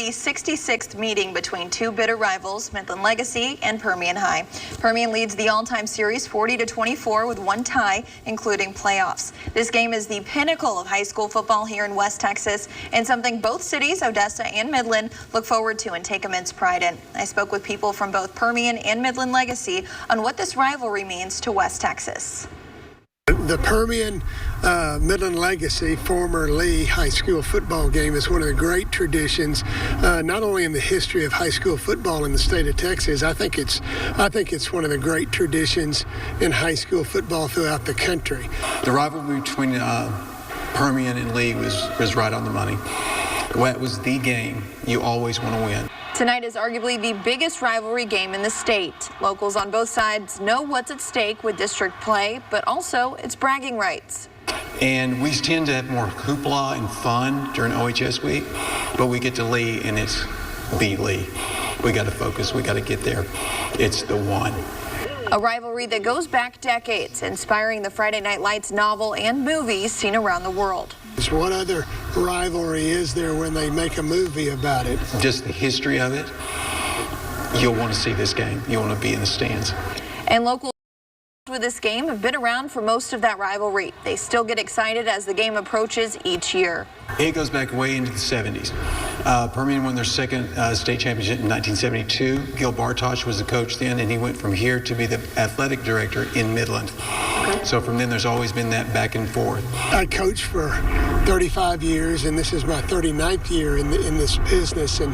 the 66th meeting between two bitter rivals, Midland Legacy and Permian High. Permian leads the all-time series 40-24 with one tie, including playoffs. This game is the pinnacle of high school football here in West Texas and something both cities, Odessa and Midland, look forward to and take immense pride in. I spoke with people from both Permian and Midland Legacy on what this rivalry means to West Texas. The Permian Midland Legacy, former Lee high school football game is one of the great traditions, not only in the history of high school football in the state of Texas. I think it's one of the great traditions in high school football throughout the country. The rivalry between Permian and Lee was right on the money. That was the game you always want to win. Tonight is arguably the biggest rivalry game in the state. Locals on both sides know what's at stake with district play, but also its bragging rights. And we tend to have more hoopla and fun during OHS week, but we get to Lee and it's beat Lee. We got to focus. We got to get there. It's the one. A rivalry that goes back decades, inspiring the Friday Night Lights novel and movies seen around the world. What other rivalry is there when they make a movie about it? Just the history of it. You'll want to see this game. You'll want to be in the stands. And locals with this game have been around for most of that rivalry. They still get excited as the game approaches each year. It goes back way into the 70s. Permian won their second state championship in 1972. Gil Bartosh was the coach then, and he went from here to be the athletic director in Midland. So from then, there's always been that back and forth. I coached for 35 years, and this is my 39th year in this business. And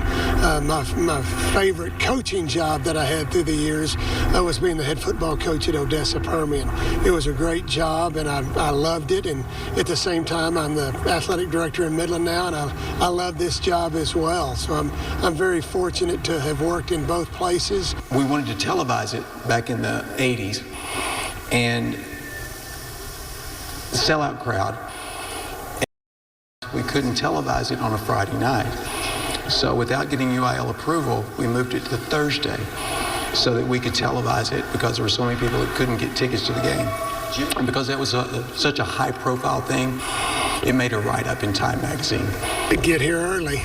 my favorite coaching job that I had through the years was being the head football coach at Odessa Permian. It was a great job, and I loved it. And at the same time, I'm the athletic director in Midland now, and I love this job as well. So I'm very fortunate to have worked in both places. We wanted to televise it back in the 80s, and sellout crowd. We couldn't televise it on a Friday night. So without getting UIL approval, we moved it to Thursday so that we could televise it because there were so many people that couldn't get tickets to the game. And because that was such a high-profile thing, it made a write-up in Time magazine. Get here early.